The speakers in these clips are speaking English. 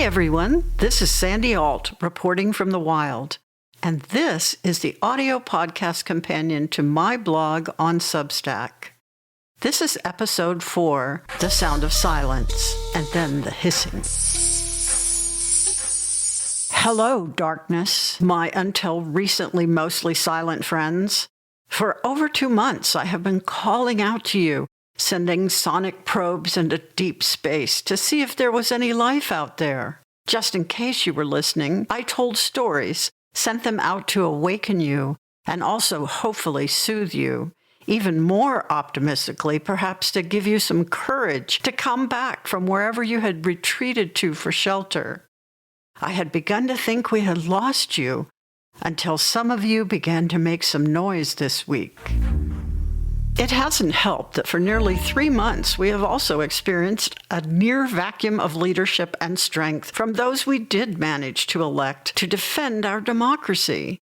Hi everyone, this is Sandy Alt reporting from the wild, and this is the audio podcast companion to my blog on Substack. This is episode 4, The Sound of Silence, and then the hissing. Hello, darkness, my until recently mostly silent friends. For over 2 months I have been calling out to you, sending sonic probes into deep space to see if there was any life out there. Just in case you were listening, I told stories, sent them out to awaken you, and also hopefully soothe you. Even more optimistically, perhaps to give you some courage to come back from wherever you had retreated to for shelter. I had begun to think we had lost you, until some of you began to make some noise this week. It hasn't helped that for nearly 3 months we have also experienced a near vacuum of leadership and strength from those we did manage to elect to defend our democracy.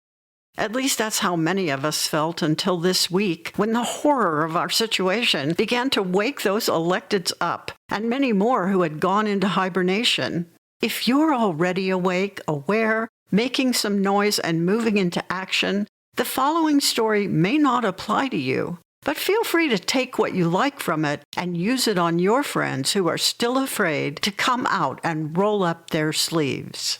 At least that's how many of us felt until this week, when the horror of our situation began to wake those electeds up, and many more who had gone into hibernation. If you're already awake, aware, making some noise, and moving into action, the following story may not apply to you. But feel free to take what you like from it and use it on your friends who are still afraid to come out and roll up their sleeves.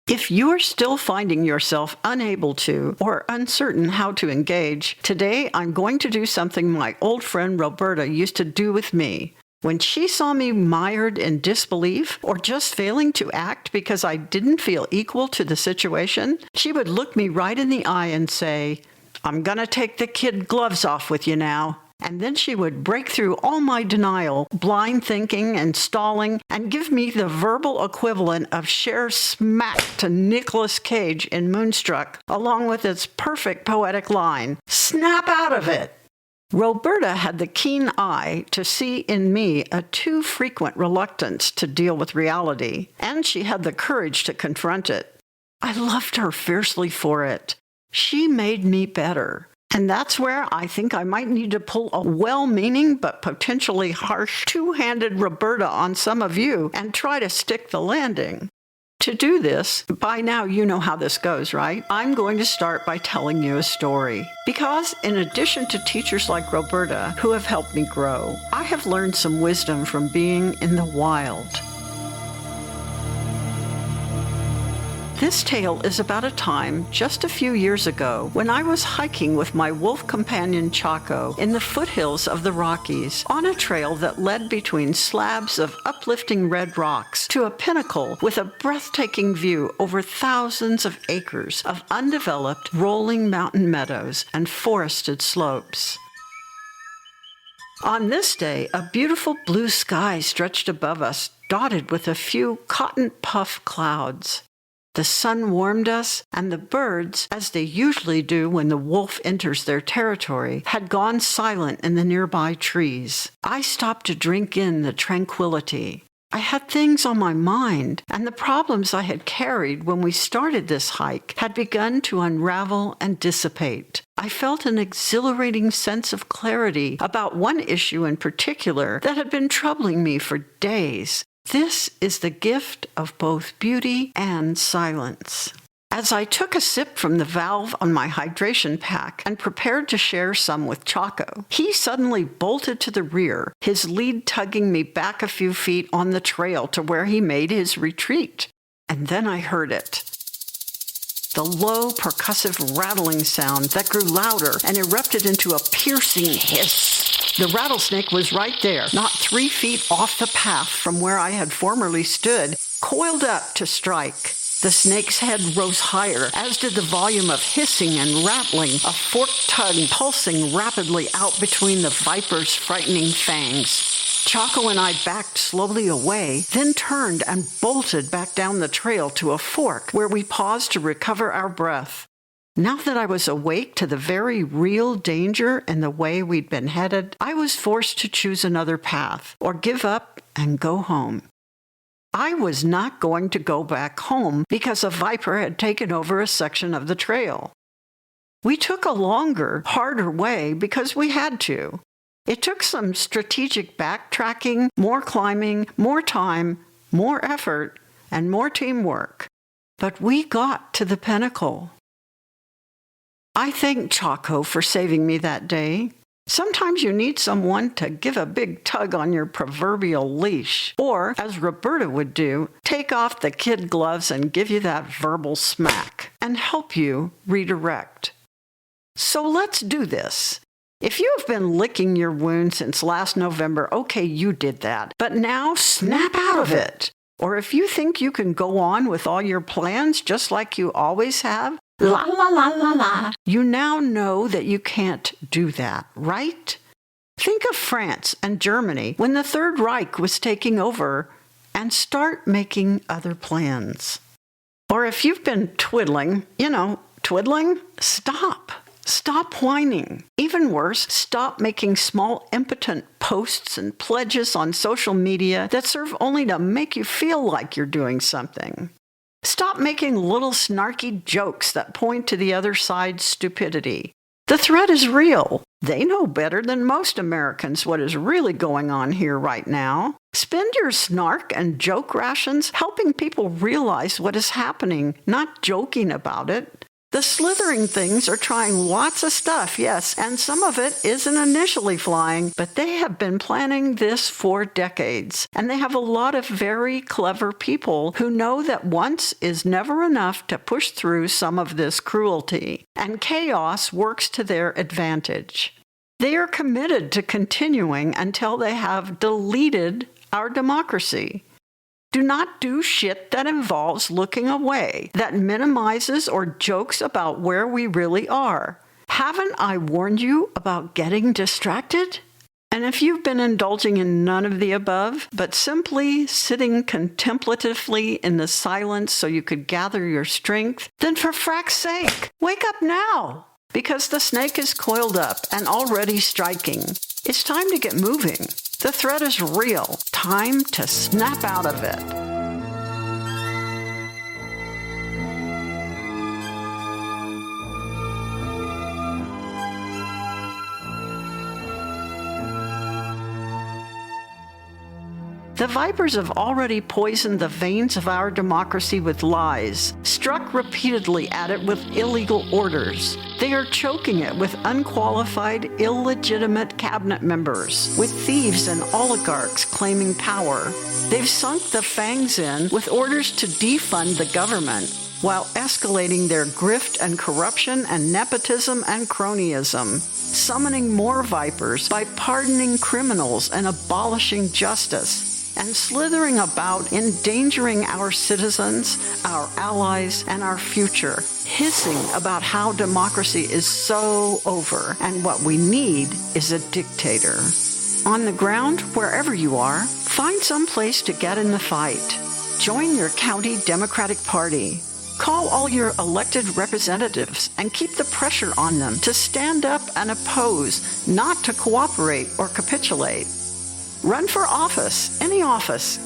If you are still finding yourself unable to or uncertain how to engage, today I'm going to do something my old friend Roberta used to do with me. When she saw me mired in disbelief or just failing to act because I didn't feel equal to the situation, she would look me right in the eye and say, "I'm gonna take the kid gloves off with you now." And then she would break through all my denial, blind thinking and stalling, and give me the verbal equivalent of Cher's smack to Nicolas Cage in Moonstruck, along with its perfect poetic line, "Snap out of it!" Roberta had the keen eye to see in me a too frequent reluctance to deal with reality, and she had the courage to confront it. I loved her fiercely for it. She made me better. And that's where I think I might need to pull a well-meaning but potentially harsh two-handed Roberta on some of you and try to stick the landing. To do this, by now you know how this goes, right? I'm going to start by telling you a story. Because in addition to teachers like Roberta who have helped me grow, I have learned some wisdom from being in the wild. This tale is about a time just a few years ago when I was hiking with my wolf companion Chaco in the foothills of the Rockies on a trail that led between slabs of uplifting red rocks to a pinnacle with a breathtaking view over thousands of acres of undeveloped rolling mountain meadows and forested slopes. On this day, a beautiful blue sky stretched above us, dotted with a few cotton puff clouds. The sun warmed us, and the birds, as they usually do when the wolf enters their territory, had gone silent in the nearby trees. I stopped to drink in the tranquility. I had things on my mind, and the problems I had carried when we started this hike had begun to unravel and dissipate. I felt an exhilarating sense of clarity about one issue in particular that had been troubling me for days. This is the gift of both beauty and silence. As I took a sip from the valve on my hydration pack and prepared to share some with Chaco, he suddenly bolted to the rear, his lead tugging me back a few feet on the trail to where he made his retreat. And then I heard it. The low, percussive rattling sound that grew louder and erupted into a piercing hiss. The rattlesnake was right there, not 3 feet off the path from where I had formerly stood, coiled up to strike. The snake's head rose higher, as did the volume of hissing and rattling, a forked tongue pulsing rapidly out between the viper's frightening fangs. Chaco and I backed slowly away, then turned and bolted back down the trail to a fork where we paused to recover our breath. Now that I was awake to the very real danger and the way we'd been headed, I was forced to choose another path, or give up and go home. I was not going to go back home because a viper had taken over a section of the trail. We took a longer, harder way because we had to. It took some strategic backtracking, more climbing, more time, more effort, and more teamwork. But we got to the pinnacle. I thank Chaco for saving me that day. Sometimes you need someone to give a big tug on your proverbial leash, or, as Roberta would do, take off the kid gloves and give you that verbal smack, and help you redirect. So let's do this. If you've been licking your wound since last November, okay, you did that, but now snap out of it. Or if you think you can go on with all your plans just like you always have, la la la la la, you now know that you can't do that, right? Think of France and Germany when the Third Reich was taking over, and start making other plans. Or if you've been twiddling, stop. Stop whining. Even worse, stop making small, impotent posts and pledges on social media that serve only to make you feel like you're doing something. Stop making little snarky jokes that point to the other side's stupidity. The threat is real. They know better than most Americans what is really going on here right now. Spend your snark and joke rations helping people realize what is happening, not joking about it. The slithering things are trying lots of stuff, yes, and some of it isn't initially flying, but they have been planning this for decades. And they have a lot of very clever people who know that once is never enough to push through some of this cruelty, and chaos works to their advantage. They are committed to continuing until they have deleted our democracy. Do not do shit that involves looking away, that minimizes or jokes about where we really are. Haven't I warned you about getting distracted? And if you've been indulging in none of the above, but simply sitting contemplatively in the silence so you could gather your strength, then for frack's sake, wake up now! Because the snake is coiled up and already striking. It's time to get moving. The threat is real. Time to snap out of it. The vipers have already poisoned the veins of our democracy with lies, struck repeatedly at it with illegal orders. They are choking it with unqualified, illegitimate cabinet members, with thieves and oligarchs claiming power. They've sunk the fangs in with orders to defund the government, while escalating their grift and corruption and nepotism and cronyism, summoning more vipers by pardoning criminals and abolishing justice, and slithering about, endangering our citizens, our allies, and our future, hissing about how democracy is so over and what we need is a dictator. On the ground, wherever you are, find some place to get in the fight. Join your county Democratic Party. Call all your elected representatives and keep the pressure on them to stand up and oppose, not to cooperate or capitulate. Run for office, any office.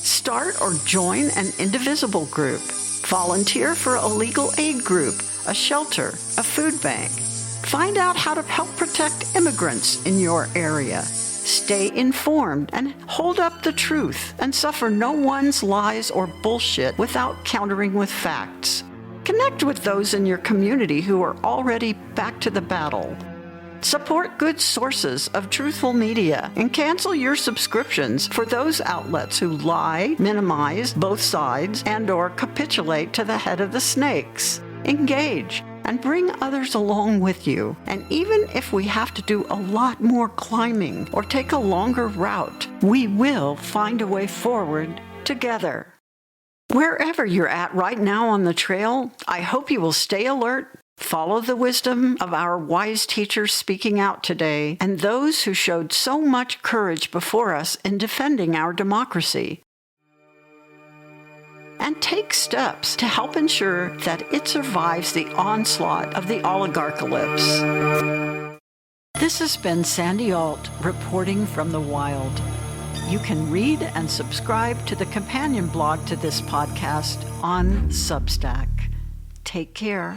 Start or join an indivisible group. Volunteer for a legal aid group, a shelter, a food bank. Find out how to help protect immigrants in your area. Stay informed and hold up the truth and suffer no one's lies or bullshit without countering with facts. Connect with those in your community who are already back to the battle. Support good sources of truthful media and cancel your subscriptions for those outlets who lie, minimize both sides, and/or capitulate to the head of the snakes. Engage and bring others along with you. And even if we have to do a lot more climbing or take a longer route, we will find a way forward together. Wherever you're at right now on the trail, I hope you will stay alert, follow the wisdom of our wise teachers speaking out today, and those who showed so much courage before us in defending our democracy. And take steps to help ensure that it survives the onslaught of the oligarchalypse. This has been Sandy Alt reporting from the wild. You can read and subscribe to the companion blog to this podcast on Substack. Take care.